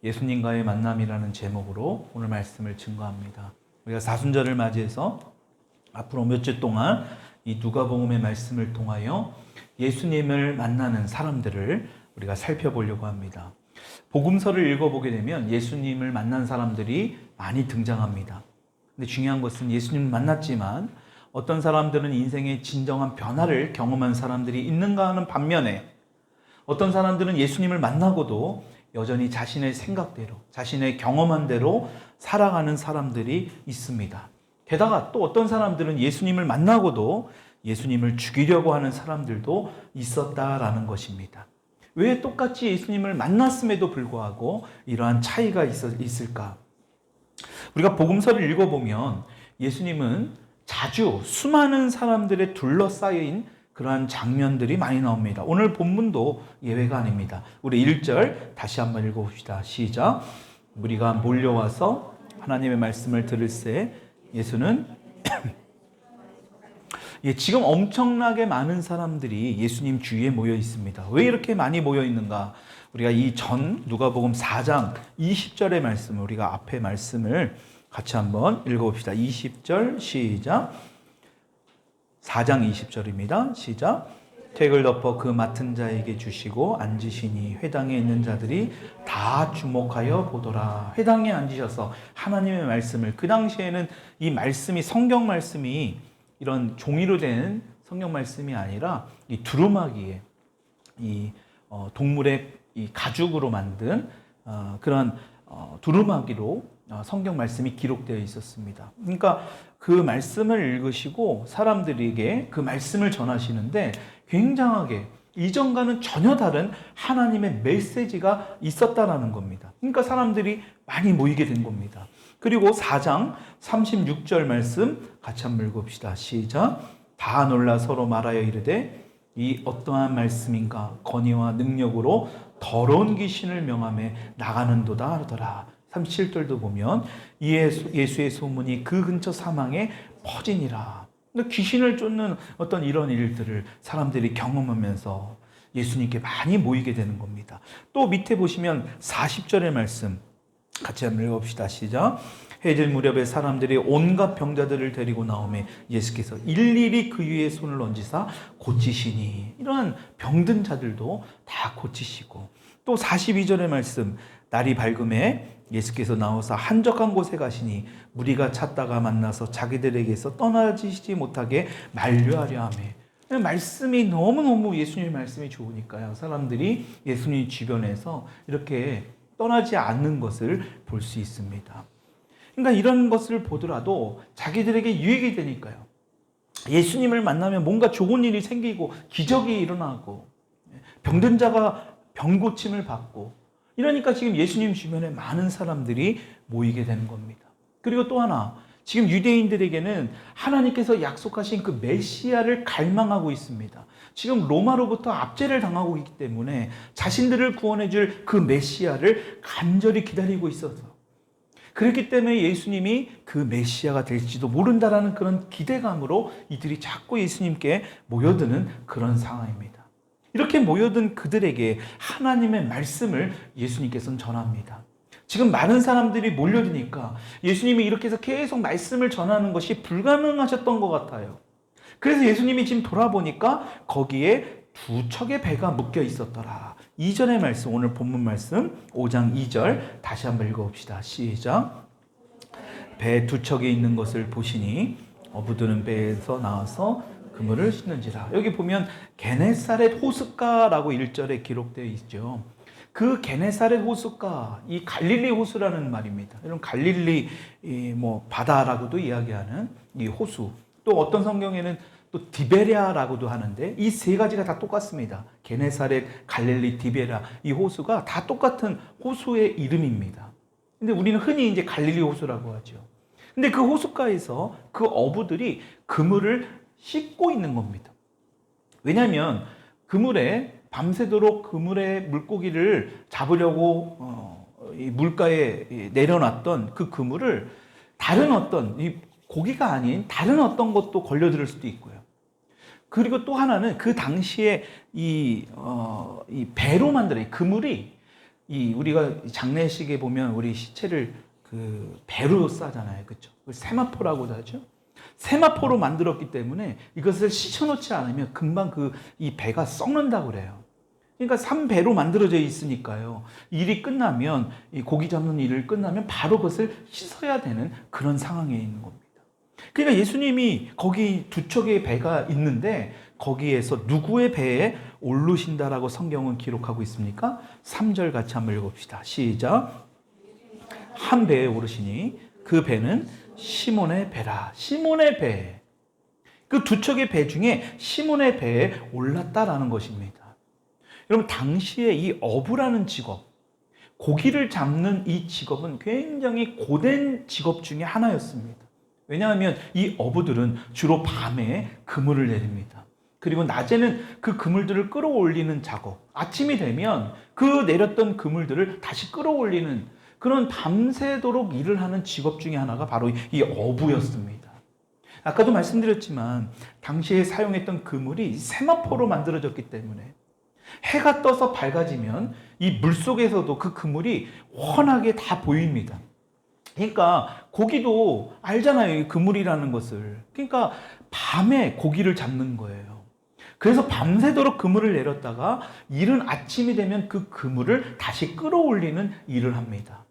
예수님과의 만남이라는 제목으로 오늘 말씀을 증거합니다. 우리가 사순절을 맞이해서 앞으로 몇 주 동안 이 누가복음의 말씀을 통하여 예수님을 만나는 사람들을 우리가 살펴보려고 합니다. 복음서를 읽어보게 되면 예수님을 만난 사람들이 많이 등장합니다. 근데 중요한 것은 예수님을 만났지만 어떤 사람들은 인생의 진정한 변화를 경험한 사람들이 있는가 하는 반면에 어떤 사람들은 예수님을 만나고도 여전히 자신의 생각대로, 자신의 경험한 대로 살아가는 사람들이 있습니다. 게다가 또 어떤 사람들은 예수님을 만나고도 예수님을 죽이려고 하는 사람들도 있었다라는 것입니다. 왜 똑같이 예수님을 만났음에도 불구하고 이러한 차이가 있을까? 우리가 복음서를 읽어보면 예수님은 자주 수많은 사람들의 둘러싸인 그러한 장면들이 많이 나옵니다. 오늘 본문도 예외가 아닙니다. 우리 1절 다시 한번 읽어봅시다. 시작. 무리가 몰려와서 하나님의 말씀을 들을새 예수는 지금 엄청나게 많은 사람들이 예수님 주위에 모여 있습니다. 왜 이렇게 많이 모여 있는가? 우리가 이 전 누가복음 4장 20절의 말씀, 우리가 앞에 말씀을 같이 한번 읽어봅시다. 20절 시작. 4장 20절입니다. 시작. 택을 덮어 그 맡은 자에게 주시고 앉으시니 회당에 있는 자들이 다 주목하여 보더라. 회당에 앉으셔서 하나님의 말씀을, 그 당시에는 이 말씀이, 성경 말씀이 이런 종이로 된 성경 말씀이 아니라 이 두루마기에 이 동물의 이 가죽으로 만든 그런 두루마기로 성경 말씀이 기록되어 있었습니다. 그러니까 그 말씀을 읽으시고 사람들에게 그 말씀을 전하시는데 굉장하게 이전과는 전혀 다른 하나님의 메시지가 있었다라는 겁니다. 그러니까 사람들이 많이 모이게 된 겁니다. 그리고 4장 36절 말씀 같이 한번 읽어봅시다. 시작. 다 놀라 서로 말하여 이르되 이 어떠한 말씀인가? 건의와 능력으로 더러운 귀신을 명함에 나가는도다 하더라. 37절도 보면 예수의 소문이 그 근처 사망에 퍼지니라. 귀신을 쫓는 어떤 이런 일들을 사람들이 경험하면서 예수님께 많이 모이게 되는 겁니다. 또 밑에 보시면 40절의 말씀 같이 한번 읽어봅시다. 시작. 해질 무렵에 사람들이 온갖 병자들을 데리고 나오매 예수께서 일일이 그 위에 손을 얹으사 고치시니, 이러한 병든 자들도 다 고치시고, 또 42절의 말씀, 날이 밝음에 예수께서 나오사 한적한 곳에 가시니 무리가 찾다가 만나서 자기들에게서 떠나지지 못하게 만류하려 하매. 말씀이 너무너무, 예수님의 말씀이 좋으니까요, 사람들이 예수님 주변에서 이렇게 떠나지 않는 것을 볼 수 있습니다. 그러니까 이런 것을 보더라도 자기들에게 유익이 되니까요, 예수님을 만나면 뭔가 좋은 일이 생기고 기적이 일어나고 병든 자가 병 고침을 받고, 이러니까 지금 예수님 주변에 많은 사람들이 모이게 되는 겁니다. 그리고 또 하나, 지금 유대인들에게는 하나님께서 약속하신 그 메시아를 갈망하고 있습니다. 지금 로마로부터 압제를 당하고 있기 때문에 자신들을 구원해 줄 그 메시아를 간절히 기다리고 있어서, 그렇기 때문에 예수님이 그 메시아가 될지도 모른다라는 그런 기대감으로 이들이 자꾸 예수님께 모여드는 그런 상황입니다. 이렇게 모여든 그들에게 하나님의 말씀을 예수님께서는 전합니다. 지금 많은 사람들이 몰려드니까 예수님이 이렇게 해서 계속 말씀을 전하는 것이 불가능하셨던 것 같아요. 그래서 예수님이 지금 돌아보니까 거기에 두 척의 배가 묶여 있었더라. 2절의 말씀, 오늘 본문 말씀 5장 2절 다시 한번 읽어봅시다. 시작. 배 두 척이 있는 것을 보시니 어부들은 배에서 나와서 그물을 씻는지라. 여기 보면 게네사렛 호숫가라고 1절에 기록되어 있죠. 그 게네사렛 호숫가, 이 갈릴리 호수라는 말입니다. 이런 갈릴리 바다라고도 이야기하는 이 호수. 또 어떤 성경에는 또 디베랴라고도 하는데, 이 세 가지가 다 똑같습니다. 게네사렛, 갈릴리, 디베랴, 이 호수가 다 똑같은 호수의 이름입니다. 근데 우리는 흔히 이제 갈릴리 호수라고 하죠. 근데 그 호숫가에서 그 어부들이 그물을 씻고 있는 겁니다. 왜냐하면 그물에 밤새도록 그물에 물고기를 잡으려고 이 물가에 내려놨던 그 그물을 다른 어떤 이 고기가 아닌 다른 어떤 것도 걸려들 수도 있고요. 그리고 또 하나는 그 당시에 이 배로 만들어진 그물이 우리가 장례식에 보면 우리 시체를 그 배로 싸잖아요. 그렇죠? 세마포라고도 하죠. 세마포로 만들었기 때문에 이것을 씻어놓지 않으면 금방 이 배가 썩는다고 그래요. 그러니까 3배로 만들어져 있으니까요. 일이 끝나면, 이 고기 잡는 일을 끝나면 바로 그것을 씻어야 되는 그런 상황에 있는 겁니다. 그러니까 예수님이 거기 두 척의 배가 있는데 거기에서 누구의 배에 오르신다라고 성경은 기록하고 있습니까? 3절 같이 한번 읽어봅시다. 시작. 한 배에 오르시니 그 배는 시몬의 배라. 시몬의 배. 그 두 척의 배 중에 시몬의 배에 올랐다라는 것입니다. 여러분, 당시에 이 어부라는 직업, 고기를 잡는 이 직업은 굉장히 고된 직업 중에 하나였습니다. 왜냐하면 이 어부들은 주로 밤에 그물을 내립니다. 그리고 낮에는 그 그물들을 끌어올리는 작업, 아침이 되면 그 내렸던 그물들을 다시 끌어올리는 그런 밤새도록 일을 하는 직업 중에 하나가 바로 이 어부였습니다. 아까도 말씀드렸지만 당시에 사용했던 그물이 세마포로 만들어졌기 때문에 해가 떠서 밝아지면 이 물속에서도 그 그물이 훤하게 다 보입니다. 그러니까 고기도 알잖아요, 이 그물이라는 것을. 그러니까 밤에 고기를 잡는 거예요. 그래서 밤새도록 그물을 내렸다가 이른 아침이 되면 그 그물을 다시 끌어올리는 일을 합니다.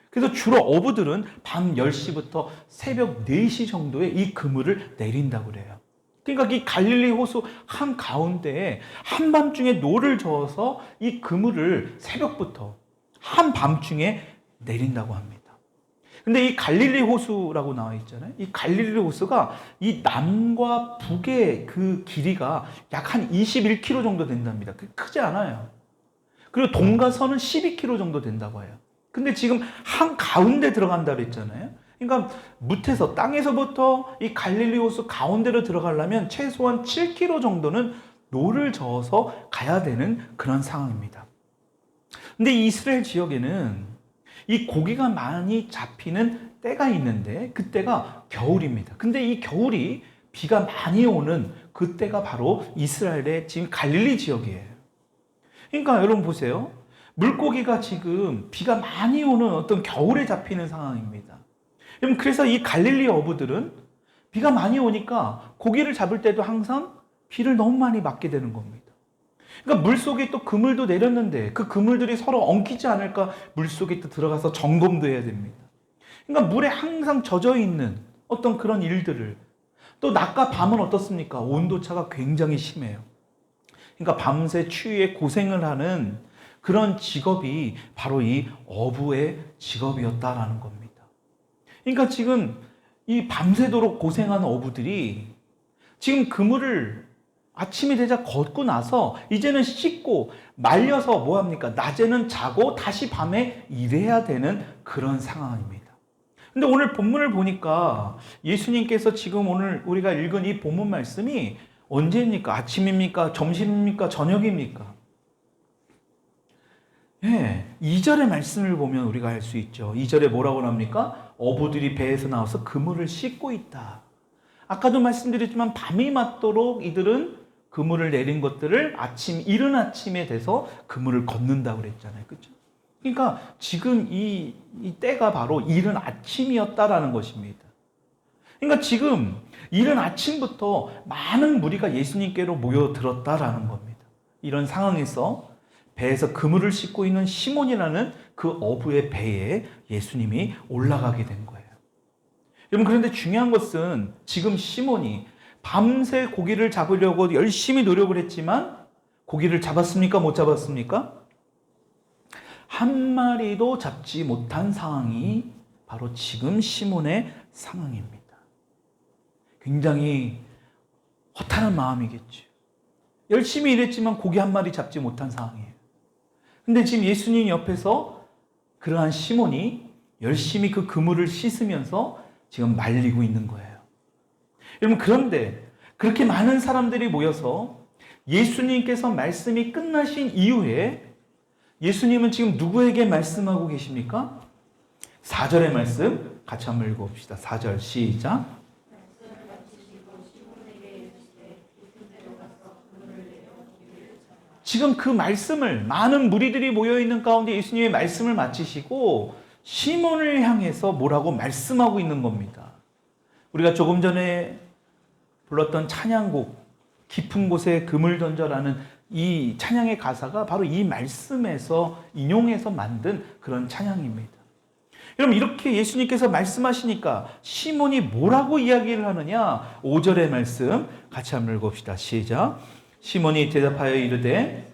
그래서 주로 어부들은 밤 10시부터 새벽 4시 정도에 이 그물을 내린다고 그래요. 그러니까 이 갈릴리 호수 한가운데에 한밤중에 노를 저어서 이 그물을 새벽부터 한밤중에 내린다고 합니다. 근데 이 갈릴리 호수라고 나와 있잖아요. 이 갈릴리 호수가 이 남과 북의 그 길이가 약 한 21km 정도 된답니다. 크지 않아요. 그리고 동과 서는 12km 정도 된다고 해요. 근데 지금 한가운데 들어간다고 했잖아요. 그러니까 무태서 땅에서부터 이 갈릴리 호수 가운데로 들어가려면 최소한 7km 정도는 노를 저어서 가야 되는 그런 상황입니다. 근데 이 이스라엘 지역에는 이 고기가 많이 잡히는 때가 있는데 그때가 겨울입니다. 근데 이 겨울이 비가 많이 오는 그때가 바로 이스라엘의 지금 갈릴리 지역이에요. 그러니까 여러분 보세요. 물고기가 지금 비가 많이 오는 어떤 겨울에 잡히는 상황입니다. 그래서 이 갈릴리 어부들은 비가 많이 오니까 고기를 잡을 때도 항상 비를 너무 많이 맞게 되는 겁니다. 그러니까 물속에 또 그물도 내렸는데 그 그물들이 서로 엉키지 않을까 물속에 또 들어가서 점검도 해야 됩니다. 그러니까 물에 항상 젖어 있는 어떤 그런 일들을 또 낮과 밤은 어떻습니까? 온도차가 굉장히 심해요. 그러니까 밤새 추위에 고생을 하는 그런 직업이 바로 이 어부의 직업이었다라는 겁니다. 그러니까 지금 이 밤새도록 고생하는 어부들이 지금 그물을 아침이 되자 걷고 나서 이제는 씻고 말려서 뭐합니까? 낮에는 자고 다시 밤에 일해야 되는 그런 상황입니다. 근데 오늘 본문을 보니까 예수님께서 지금 오늘 우리가 읽은 이 본문 말씀이 언제입니까? 아침입니까? 점심입니까? 저녁입니까? 예, 2절의 말씀을 보면 우리가 알 수 있죠. 2절에 뭐라고 합니까? 어부들이 배에서 나와서 그물을 씻고 있다. 아까도 말씀드렸지만 밤이 맞도록 이들은 그물을 내린 것들을 이른 아침에 돼서 그물을 걷는다고 그랬잖아요. 그렇죠? 그러니까 지금 이 때가 바로 이른 아침이었다라는 것입니다. 그러니까 지금 이른 아침부터 많은 무리가 예수님께로 모여들었다라는 겁니다. 이런 상황에서 배에서 그물을 싣고 있는 시몬이라는 그 어부의 배에 예수님이 올라가게 된 거예요. 여러분, 그런데 중요한 것은 지금 시몬이 밤새 고기를 잡으려고 열심히 노력을 했지만 고기를 잡았습니까? 못 잡았습니까? 한 마리도 잡지 못한 상황이 바로 지금 시몬의 상황입니다. 굉장히 허탈한 마음이겠죠. 열심히 일했지만 고기 한 마리 잡지 못한 상황이에요. 근데 지금 예수님 옆에서 그러한 시몬이 열심히 그 그물을 씻으면서 지금 말리고 있는 거예요. 여러분, 그런데 그렇게 많은 사람들이 모여서 예수님께서 말씀이 끝나신 이후에 예수님은 지금 누구에게 말씀하고 계십니까? 4절의 말씀 같이 한번 읽어봅시다. 4절 시작. 지금 그 말씀을 많은 무리들이 모여있는 가운데 예수님의 말씀을 마치시고 시몬을 향해서 뭐라고 말씀하고 있는 겁니다. 우리가 조금 전에 불렀던 찬양곡 깊은 곳에 금을 던져라는 이 찬양의 가사가 바로 이 말씀에서 인용해서 만든 그런 찬양입니다. 여러분, 이렇게 예수님께서 말씀하시니까 시몬이 뭐라고 이야기를 하느냐? 5절의 말씀 같이 한번 읽읍시다. 시작. 시몬이 대답하여 이르되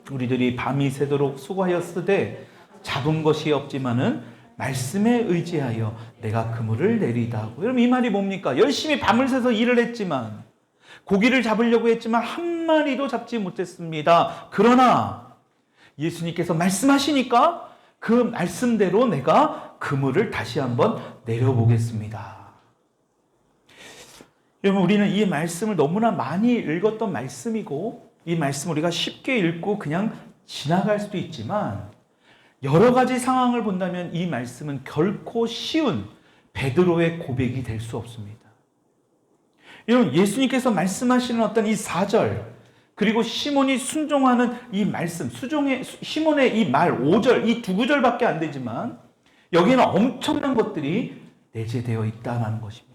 우리들이 밤이 새도록 수고하였으되 잡은 것이 없지만은 말씀에 의지하여 내가 그물을 내리다 하고. 여러분, 이 말이 뭡니까? 열심히 밤을 새서 일을 했지만, 고기를 잡으려고 했지만 한 마리도 잡지 못했습니다. 그러나 예수님께서 말씀하시니까 그 말씀대로 내가 그물을 다시 한번 내려보겠습니다. 여러분, 우리는 이 말씀을 너무나 많이 읽었던 말씀이고, 이 말씀을 우리가 쉽게 읽고 그냥 지나갈 수도 있지만, 여러 가지 상황을 본다면 이 말씀은 결코 쉬운 베드로의 고백이 될 수 없습니다. 여러분, 예수님께서 말씀하시는 어떤 이 4절, 그리고 시몬이 순종하는 이 말씀, 시몬의 이 말 5절, 이 두 구절밖에 안 되지만 여기에는 엄청난 것들이 내재되어 있다는 것입니다.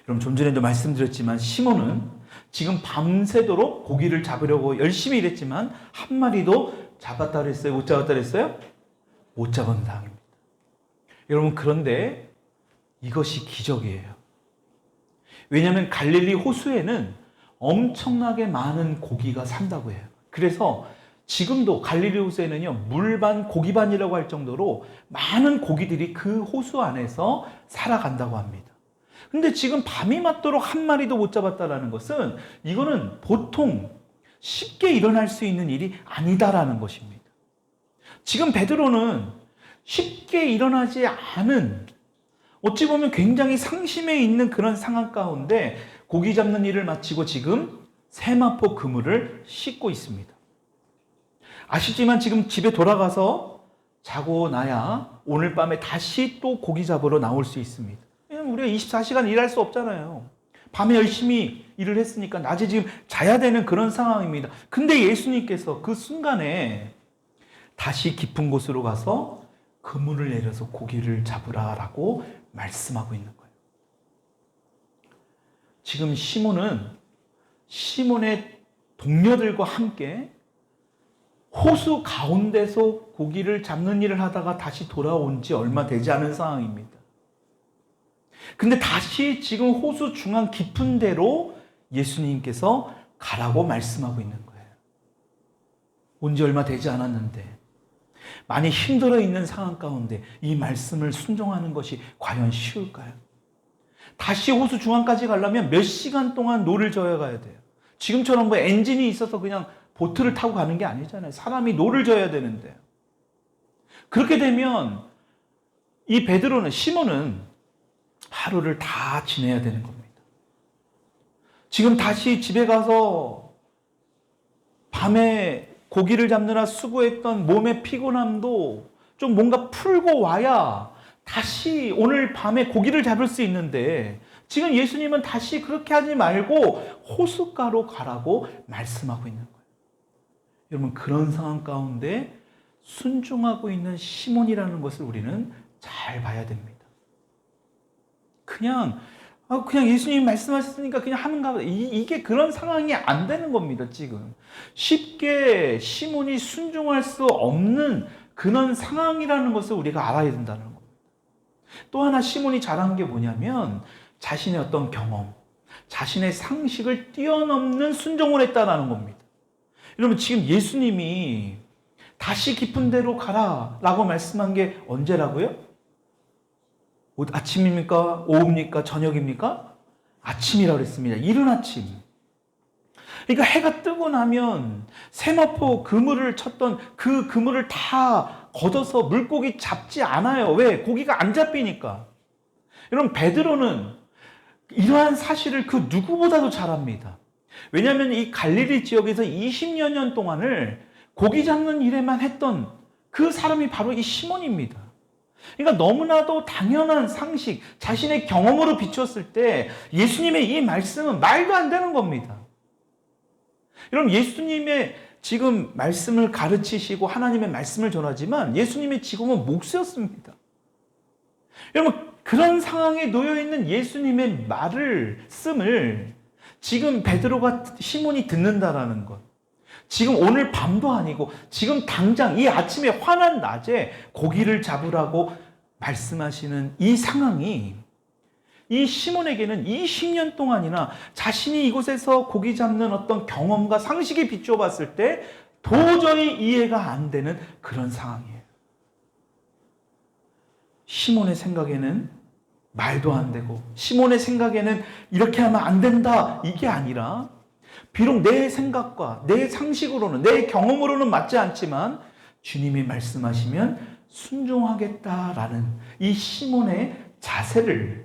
여러분, 좀 전에도 말씀드렸지만 시몬은 지금 밤새도록 고기를 잡으려고 열심히 일했지만 한 마리도 잡았다 그랬어요? 못 잡았다 그랬어요? 못 잡은 상황입니다. 여러분, 그런데 이것이 기적이에요. 왜냐하면 갈릴리 호수에는 엄청나게 많은 고기가 산다고 해요. 그래서 지금도 갈릴리 호수에는요, 물반 고기반이라고 할 정도로 많은 고기들이 그 호수 안에서 살아간다고 합니다. 근데 지금 밤이 맞도록 한 마리도 못 잡았다라는 것은 이거는 보통 쉽게 일어날 수 있는 일이 아니다라는 것입니다. 지금 베드로는 쉽게 일어나지 않은, 어찌 보면 굉장히 상심해 있는 그런 상황 가운데 고기 잡는 일을 마치고 지금 세마포 그물을 씻고 있습니다. 아쉽지만 지금 집에 돌아가서 자고 나야 오늘 밤에 다시 또 고기 잡으러 나올 수 있습니다. 왜냐면 우리가 24시간 일할 수 없잖아요. 밤에 열심히 일을 했으니까 낮에 지금 자야 되는 그런 상황입니다. 근데 예수님께서 그 순간에 다시 깊은 곳으로 가서 그물을 내려서 고기를 잡으라라고 말씀하고 있는 거예요. 지금 시몬의 동료들과 함께 호수 가운데서 고기를 잡는 일을 하다가 다시 돌아온 지 얼마 되지 않은 상황입니다. 근데 다시 지금 호수 중앙 깊은 데로 예수님께서 가라고 말씀하고 있는 거예요. 온 지 얼마 되지 않았는데 많이 힘들어 있는 상황 가운데 이 말씀을 순종하는 것이 과연 쉬울까요? 다시 호수 중앙까지 가려면 몇 시간 동안 노를 저어 가야 돼요. 지금처럼 뭐 엔진이 있어서 그냥 보트를 타고 가는 게 아니잖아요. 사람이 노를 저어야 되는데. 그렇게 되면 이 시몬은 하루를 다 지내야 되는 겁니다. 지금 다시 집에 가서 밤에 고기를 잡느라 수고했던 몸의 피곤함도 좀 뭔가 풀고 와야 다시 오늘 밤에 고기를 잡을 수 있는데, 지금 예수님은 다시 그렇게 하지 말고 호숫가로 가라고 말씀하고 있는 거예요. 여러분, 그런 상황 가운데 순종하고 있는 시몬이라는 것을 우리는 잘 봐야 됩니다. 그냥 예수님이 말씀하셨으니까 그냥 하는가 보다. 이게 그런 상황이 안 되는 겁니다, 지금. 쉽게 시몬이 순종할 수 없는 그런 상황이라는 것을 우리가 알아야 된다는 겁니다. 또 하나 시몬이 잘한 게 뭐냐면 자신의 어떤 경험, 자신의 상식을 뛰어넘는 순종을 했다는 겁니다. 여러분, 지금 예수님이 다시 깊은 데로 가라라고 말씀한 게 언제라고요? 아침입니까? 오후입니까? 저녁입니까? 아침이라고 했습니다. 이른 아침. 그러니까 해가 뜨고 나면 세마포 그물을 쳤던 그 그물을 다 걷어서 물고기 잡지 않아요. 왜? 고기가 안 잡히니까. 여러분, 베드로는 이러한 사실을 그 누구보다도 잘 압니다. 왜냐하면 이 갈릴리 지역에서 20여 년 동안을 고기 잡는 일에만 했던 그 사람이 바로 이 시몬입니다. 그러니까 너무나도 당연한 상식, 자신의 경험으로 비추었을 때 예수님의 이 말씀은 말도 안 되는 겁니다. 여러분, 예수님의 지금 말씀을 가르치시고 하나님의 말씀을 전하지만 예수님의 직업은 목수였습니다. 여러분, 그런 상황에 놓여 있는 예수님의 말씀을 지금 베드로가 시몬이 듣는다라는 것. 지금 오늘 밤도 아니고 지금 당장 이 아침에 환한 낮에 고기를 잡으라고 말씀하시는 이 상황이 이 시몬에게는 20년 동안이나 자신이 이곳에서 고기 잡는 어떤 경험과 상식에 비추어 봤을 때 도저히 이해가 안 되는 그런 상황이에요. 시몬의 생각에는 말도 안 되고 시몬의 생각에는 이렇게 하면 안 된다 이게 아니라 비록 내 생각과 내 상식으로는 내 경험으로는 맞지 않지만 주님이 말씀하시면 순종하겠다라는 이 시몬의 자세를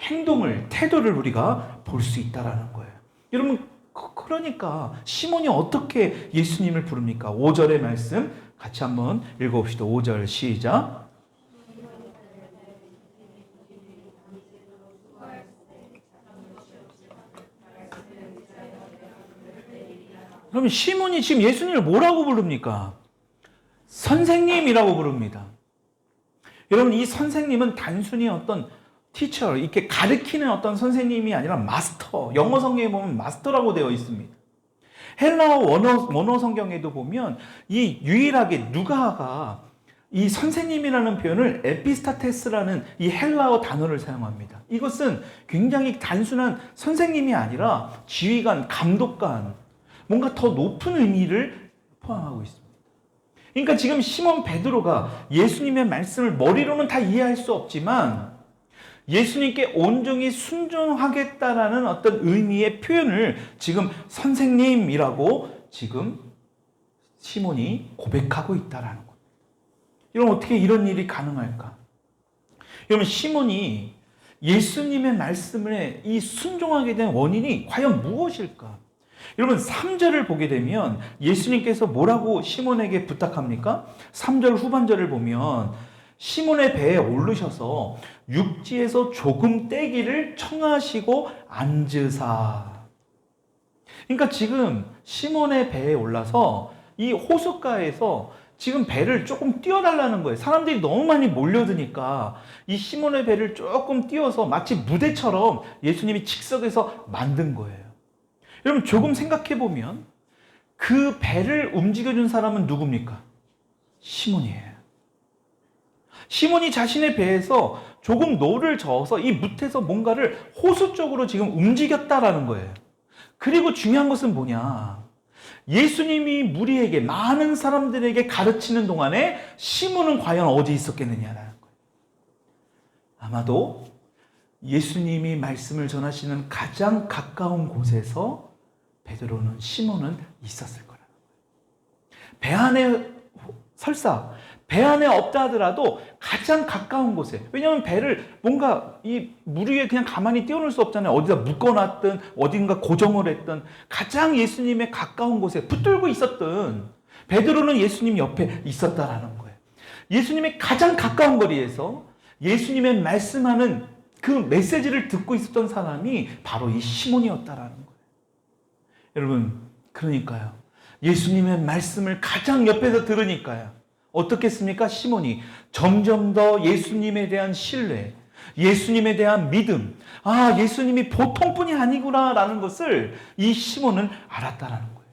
행동을 태도를 우리가 볼 수 있다라는 거예요. 여러분 그러니까 시몬이 어떻게 예수님을 부릅니까? 5절의 말씀 같이 한번 읽어봅시다. 5절 시작. 그러면 시몬이 지금 예수님을 뭐라고 부릅니까? 선생님이라고 부릅니다. 여러분 이 선생님은 단순히 어떤 티처, 이렇게 가르치는 어떤 선생님이 아니라 마스터, 영어 성경에 보면 마스터라고 되어 있습니다. 헬라어 원어 성경에도 보면 이 유일하게 누가가 이 선생님이라는 표현을 에피스타테스라는 이 헬라어 단어를 사용합니다. 이것은 굉장히 단순한 선생님이 아니라 지휘관, 감독관, 뭔가 더 높은 의미를 포함하고 있습니다. 그러니까 지금 시몬 베드로가 예수님의 말씀을 머리로는 다 이해할 수 없지만 예수님께 온전히 순종하겠다라는 어떤 의미의 표현을 지금 선생님이라고 지금 시몬이 고백하고 있다라는 겁니다. 여러분 어떻게 이런 일이 가능할까? 여러분 시몬이 예수님의 말씀에 이 순종하게 된 원인이 과연 무엇일까? 여러분 3절을 보게 되면 예수님께서 뭐라고 시몬에게 부탁합니까? 3절 후반절을 보면 시몬의 배에 오르셔서 육지에서 조금 떼기를 청하시고 앉으사. 그러니까 지금 시몬의 배에 올라서 이 호숫가에서 지금 배를 조금 띄워달라는 거예요. 사람들이 너무 많이 몰려드니까 이 시몬의 배를 조금 띄워서 마치 무대처럼 예수님이 직석에서 만든 거예요. 여러분 조금 생각해보면 그 배를 움직여준 사람은 누굽니까? 시몬이에요. 시몬이 자신의 배에서 조금 노를 저어서 이 뭇에서 뭔가를 호수 쪽으로 지금 움직였다라는 거예요. 그리고 중요한 것은 뭐냐? 예수님이 무리에게 많은 사람들에게 가르치는 동안에 시몬은 과연 어디 있었겠느냐라는 거예요. 아마도 예수님이 말씀을 전하시는 가장 가까운 곳에서 베드로는 시몬은 있었을 거라는 거예요. 배 안에 설사 배 안에 없다 하더라도 가장 가까운 곳에, 왜냐하면 배를 뭔가 이 물 위에 그냥 가만히 띄워놓을 수 없잖아요. 어디다 묶어놨든 어딘가 고정을 했든 가장 예수님의 가까운 곳에 붙들고 있었던 베드로는 예수님 옆에 있었다라는 거예요. 예수님의 가장 가까운 거리에서 예수님의 말씀하는 그 메시지를 듣고 있었던 사람이 바로 이 시몬이었다라는 거예요. 여러분 그러니까요, 예수님의 말씀을 가장 옆에서 들으니까요, 어떻겠습니까? 시몬이 점점 더 예수님에 대한 신뢰, 예수님에 대한 믿음, 아 예수님이 보통뿐이 아니구나 라는 것을 이 시몬은 알았다라는 거예요.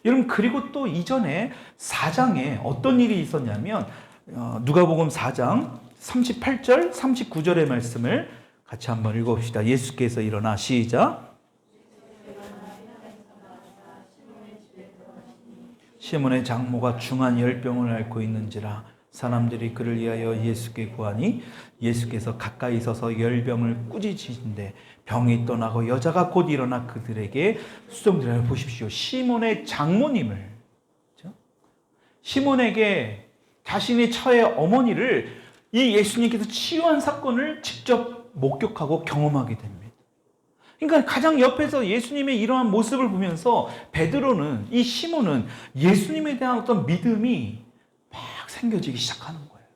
여러분 그리고 또 이전에 4장에 어떤 일이 있었냐면 누가복음 4장 38절 39절의 말씀을 같이 한번 읽어봅시다. 예수께서 일어나 시작. 시몬의 장모가 중한 열병을 앓고 있는지라 사람들이 그를 위하여 예수께 구하니 예수께서 가까이 서서 열병을 꾸짖으신데 병이 떠나고 여자가 곧 일어나 그들에게 수종들어 보십시오. 시몬의 장모님을, 그렇죠? 시몬에게 자신의 처의 어머니를 이 예수님께서 치유한 사건을 직접 목격하고 경험하게 됩니다. 그러니까 가장 옆에서 예수님의 이러한 모습을 보면서 베드로는, 이 시몬은 예수님에 대한 어떤 믿음이 막 생겨지기 시작하는 거예요.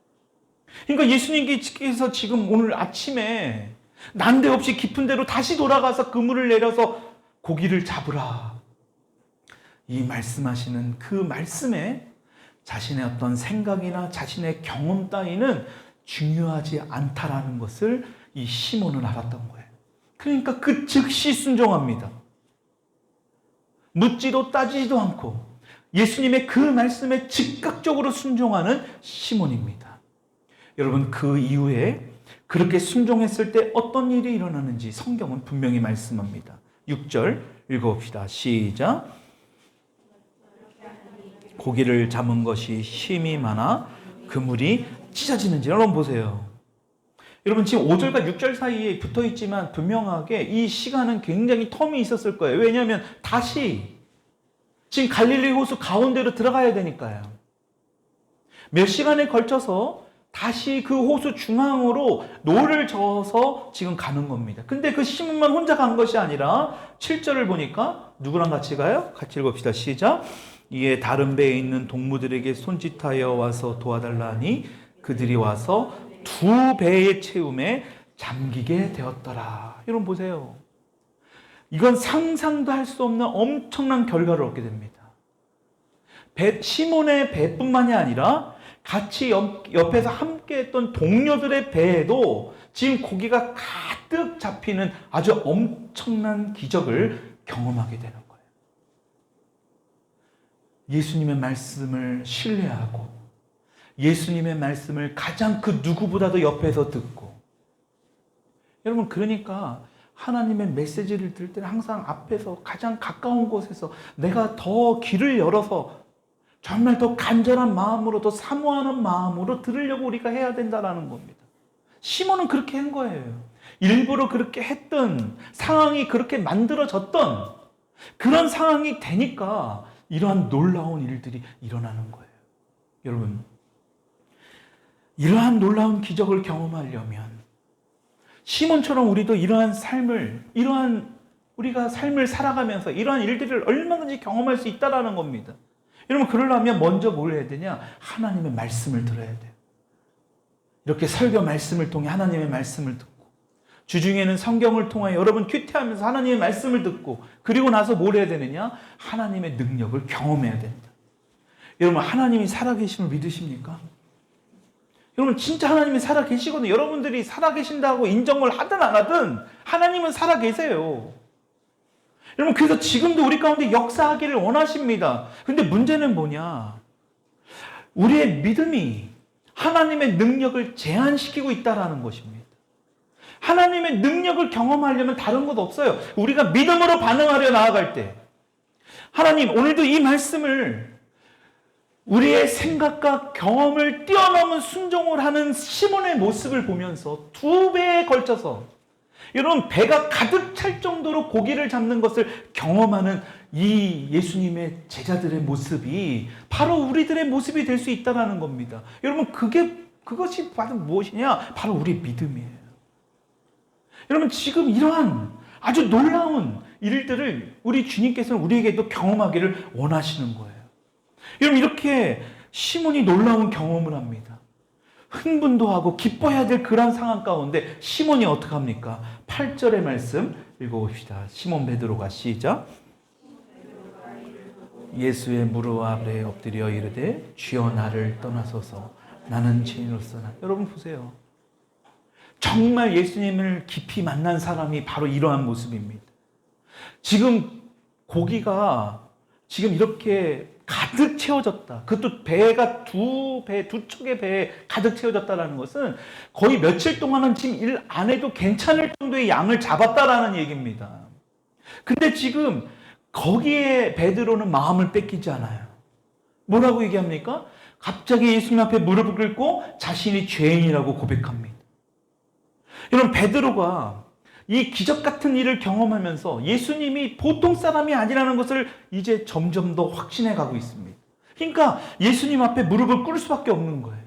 그러니까 예수님께서 지금 오늘 아침에 난데없이 깊은 데로 다시 돌아가서 그물을 내려서 고기를 잡으라. 이 말씀하시는 그 말씀에 자신의 어떤 생각이나 자신의 경험 따위는 중요하지 않다라는 것을 이 시몬은 알았던 거예요. 그러니까 그 즉시 순종합니다. 묻지도 따지지도 않고 예수님의 그 말씀에 즉각적으로 순종하는 시몬입니다. 여러분, 그 이후에 그렇게 순종했을 때 어떤 일이 일어나는지 성경은 분명히 말씀합니다. 6절 읽어봅시다. 시작. 고기를 잡은 것이 힘이 많아 그물이 찢어지는지. 여러분 보세요. 여러분 지금 5절과 6절 사이에 붙어 있지만 분명하게 이 시간은 굉장히 텀이 있었을 거예요. 왜냐하면 다시 지금 갈릴리 호수 가운데로 들어가야 되니까요. 몇 시간에 걸쳐서 다시 그 호수 중앙으로 노를 저어서 지금 가는 겁니다. 근데 그 시몬만 혼자 간 것이 아니라 7절을 보니까 누구랑 같이 가요? 같이 읽읍시다. 시작. 이에 다른 배에 있는 동무들에게 손짓하여 와서 도와달라니 그들이 와서 두 배의 채움에 잠기게 되었더라. 여러분 보세요. 이건 상상도 할 수 없는 엄청난 결과를 얻게 됩니다. 시몬의 배뿐만이 아니라 같이 옆에서 함께 했던 동료들의 배에도 지금 고기가 가득 잡히는 아주 엄청난 기적을 경험하게 되는 거예요. 예수님의 말씀을 신뢰하고 예수님의 말씀을 가장 그 누구보다도 옆에서 듣고, 여러분 그러니까 하나님의 메시지를 들을 때는 항상 앞에서 가장 가까운 곳에서 내가 더 귀를 열어서 정말 더 간절한 마음으로, 더 사모하는 마음으로 들으려고 우리가 해야 된다는 겁니다. 시몬은 그렇게 한 거예요. 일부러 그렇게 했던 상황이 그렇게 만들어졌던 그런 상황이 되니까 이러한 놀라운 일들이 일어나는 거예요. 여러분, 이러한 놀라운 기적을 경험하려면 시몬처럼 우리도 이러한 우리가 삶을 살아가면서 이러한 일들을 얼마든지 경험할 수 있다는 겁니다. 여러분, 그러려면 먼저 뭘 해야 되냐? 하나님의 말씀을 들어야 돼요. 이렇게 설교 말씀을 통해 하나님의 말씀을 듣고, 주중에는 성경을 통하여 여러분 큐티하면서 하나님의 말씀을 듣고, 그리고 나서 뭘 해야 되느냐? 하나님의 능력을 경험해야 된다. 여러분, 하나님이 살아계심을 믿으십니까? 여러분, 진짜 하나님이 살아계시거든요. 여러분들이 살아계신다고 인정을 하든 안 하든 하나님은 살아계세요. 여러분, 그래서 지금도 우리 가운데 역사하기를 원하십니다. 근데 문제는 뭐냐? 우리의 믿음이 하나님의 능력을 제한시키고 있다는 것입니다. 하나님의 능력을 경험하려면 다른 것 없어요. 우리가 믿음으로 반응하려 나아갈 때, 하나님, 오늘도 이 말씀을 우리의 생각과 경험을 뛰어넘은 순종을 하는 시몬의 모습을 보면서 두 배에 걸쳐서, 여러분, 배가 가득 찰 정도로 고기를 잡는 것을 경험하는 이 예수님의 제자들의 모습이 바로 우리들의 모습이 될 수 있다는 겁니다. 여러분, 그것이 바로 무엇이냐? 바로 우리 믿음이에요. 여러분, 지금 이러한 아주 놀라운 일들을 우리 주님께서는 우리에게도 경험하기를 원하시는 거예요. 여러분, 이렇게 시몬이 놀라운 경험을 합니다. 흥분도 하고 기뻐해야 될 그런 상황 가운데 시몬이 어떻게 합니까? 8절의 말씀 읽어봅시다. 시몬 베드로가 시작. 예수의 무릎 아래에 엎드려 이르되 주여 나를 떠나소서 나는 죄인으로서나. 여러분 보세요. 정말 예수님을 깊이 만난 사람이 바로 이러한 모습입니다. 지금 고기가 지금 이렇게 가득 채워졌다. 그것도 배가 두 척의 배에 가득 채워졌다는 것은 거의 며칠 동안은 지금 일 안 해도 괜찮을 정도의 양을 잡았다라는 얘기입니다. 근데 지금 거기에 베드로는 마음을 뺏기지 않아요. 뭐라고 얘기합니까? 갑자기 예수님 앞에 무릎을 꿇고 자신이 죄인이라고 고백합니다. 여러분, 베드로가 이 기적 같은 일을 경험하면서 예수님이 보통 사람이 아니라는 것을 이제 점점 더 확신해 가고 있습니다. 그러니까 예수님 앞에 무릎을 꿇을 수밖에 없는 거예요.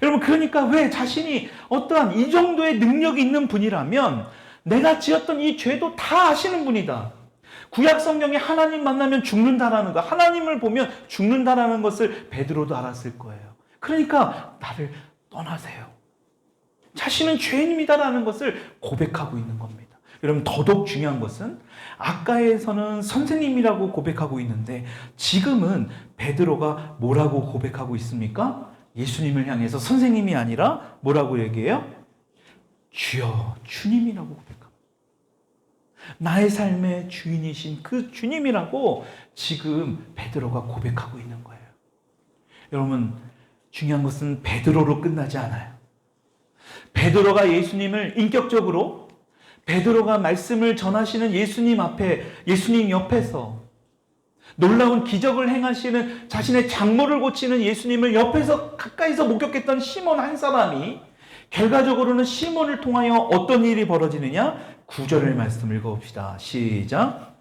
여러분, 그러니까 왜 자신이 어떠한 이 정도의 능력이 있는 분이라면 내가 지었던 이 죄도 다 아시는 분이다. 구약 성경에 하나님 만나면 죽는다라는 거, 하나님을 보면 죽는다라는 것을 베드로도 알았을 거예요. 그러니까 나를 떠나세요. 자신은 죄인입니다라는 것을 고백하고 있는 겁니다. 여러분, 더더욱 중요한 것은 아까에서는 선생님이라고 고백하고 있는데 지금은 베드로가 뭐라고 고백하고 있습니까? 예수님을 향해서 선생님이 아니라 뭐라고 얘기해요? 주여, 주님이라고 고백합니다. 나의 삶의 주인이신 그 주님이라고 지금 베드로가 고백하고 있는 거예요. 여러분, 중요한 것은 베드로로 끝나지 않아요. 베드로가 예수님을 인격적으로, 베드로가 말씀을 전하시는 예수님 앞에, 예수님 옆에서 놀라운 기적을 행하시는, 자신의 장모를 고치는 예수님을 옆에서 가까이서 목격했던 시몬 한 사람이 결과적으로는 시몬을 통하여 어떤 일이 벌어지느냐? 9절의 말씀 읽어봅시다. 시작.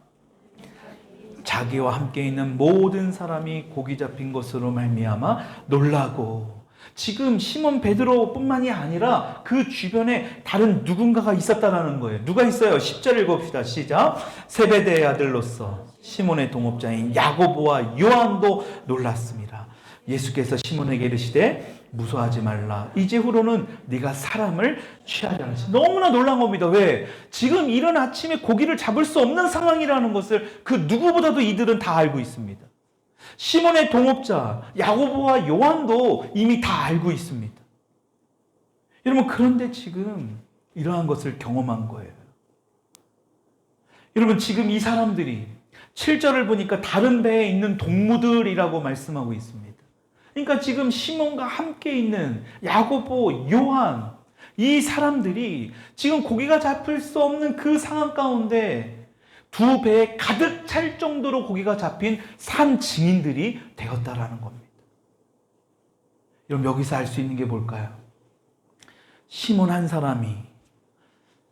자기와 함께 있는 모든 사람이 고기 잡힌 것으로 말미암아 놀라고. 지금 시몬 베드로뿐만이 아니라 그 주변에 다른 누군가가 있었다라는 거예요. 누가 있어요? 10절 읽어봅시다. 시작. 세베대의 아들로서 시몬의 동업자인 야고보와 요한도 놀랐습니다. 예수께서 시몬에게 이르시되 무서워하지 말라. 이제후로는 네가 사람을 취하지 않으시. 너무나 놀란 겁니다. 왜? 지금 이른 아침에 고기를 잡을 수 없는 상황이라는 것을 그 누구보다도 이들은 다 알고 있습니다. 시몬의 동업자 야고보와 요한도 이미 다 알고 있습니다. 여러분, 그런데 지금 이러한 것을 경험한 거예요. 여러분, 지금 이 사람들이 7절을 보니까 다른 배에 있는 동무들이라고 말씀하고 있습니다. 그러니까 지금 시몬과 함께 있는 야고보, 요한, 이 사람들이 지금 고기가 잡힐 수 없는 그 상황 가운데 두 배에 가득 찰 정도로 고기가 잡힌 산 증인들이 되었다라는 겁니다. 여러분, 여기서 알 수 있는 게 뭘까요? 시몬 한 사람이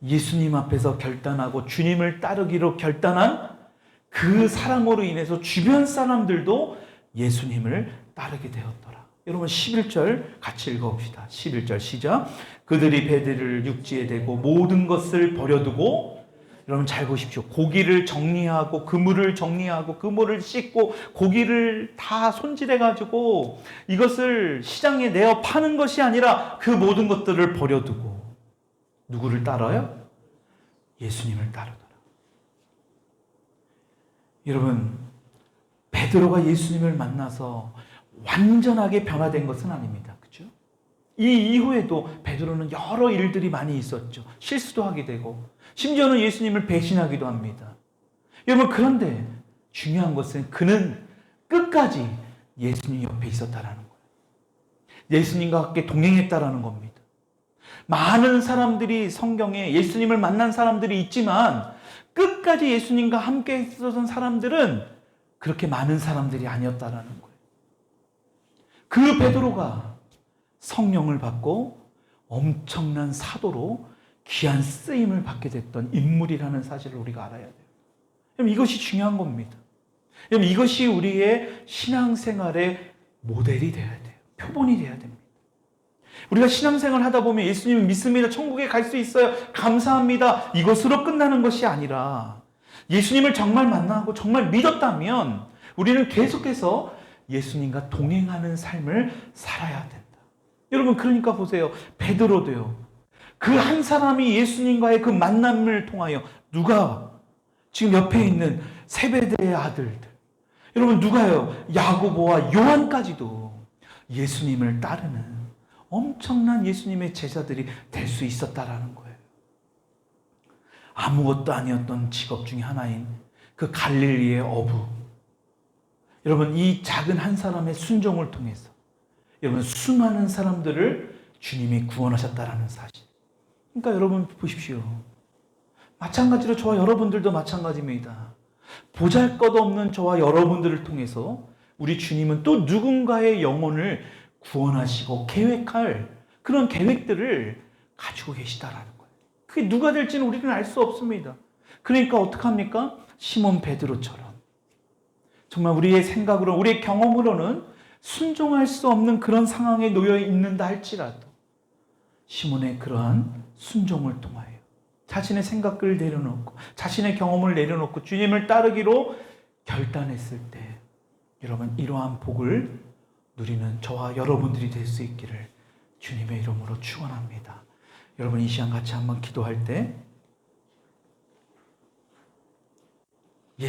예수님 앞에서 결단하고 주님을 따르기로 결단한 그 사랑으로 인해서 주변 사람들도 예수님을 따르게 되었더라. 여러분, 11절 같이 읽어봅시다. 11절 시작. 그들이 배들을 육지에 대고 모든 것을 버려두고, 여러분 잘 보십시오. 고기를 정리하고 그물을 정리하고 그물을 씻고 고기를 다 손질해가지고 이것을 시장에 내어 파는 것이 아니라 그 모든 것들을 버려두고 누구를 따라요? 예수님을 따르더라. 여러분, 베드로가 예수님을 만나서 완전하게 변화된 것은 아닙니다. 그렇죠? 이 이후에도 베드로는 여러 일들이 많이 있었죠. 실수도 하게 되고 심지어는 예수님을 배신하기도 합니다. 여러분, 그런데 중요한 것은 그는 끝까지 예수님 옆에 있었다라는 거예요. 예수님과 함께 동행했다라는 겁니다. 많은 사람들이 성경에 예수님을 만난 사람들이 있지만 끝까지 예수님과 함께 있었던 사람들은 그렇게 많은 사람들이 아니었다라는 거예요. 그 베드로가 성령을 받고 엄청난 사도로 귀한 쓰임을 받게 됐던 인물이라는 사실을 우리가 알아야 돼요. 여러분, 이것이 중요한 겁니다. 여러분, 이것이 우리의 신앙생활의 모델이 되어야 돼요. 표본이 되어야 됩니다. 우리가 신앙생활을 하다 보면 예수님을 믿습니다. 천국에 갈 수 있어요. 감사합니다. 이것으로 끝나는 것이 아니라 예수님을 정말 만나고 정말 믿었다면 우리는 계속해서 예수님과 동행하는 삶을 살아야 된다. 여러분, 그러니까 보세요. 베드로도요. 그 한 사람이 예수님과의 그 만남을 통하여 누가 지금 옆에 있는 세베대의 아들들, 여러분 누가요? 야고보와 요한까지도 예수님을 따르는 엄청난 예수님의 제자들이 될 수 있었다라는 거예요. 아무것도 아니었던 직업 중에 하나인 그 갈릴리의 어부. 여러분, 이 작은 한 사람의 순종을 통해서 여러분 수많은 사람들을 주님이 구원하셨다라는 사실. 그러니까 여러분 보십시오. 마찬가지로 저와 여러분들도 마찬가지입니다. 보잘것없는 저와 여러분들을 통해서 우리 주님은 또 누군가의 영혼을 구원하시고 계획할 그런 계획들을 가지고 계시다라는 거예요. 그게 누가 될지는 우리는 알 수 없습니다. 그러니까 어떡합니까? 시몬 베드로처럼 정말 우리의 생각으로, 우리의 경험으로는 순종할 수 없는 그런 상황에 놓여 있는다 할지라도 시몬의 그러한 순종을 통하여 자신의 생각을 내려놓고 자신의 경험을 내려놓고 주님을 따르기로 결단했을 때 여러분 이러한 복을 누리는 저와 여러분들이 될 수 있기를 주님의 이름으로 축원합니다. 여러분 이 시간 같이 한번 기도할 때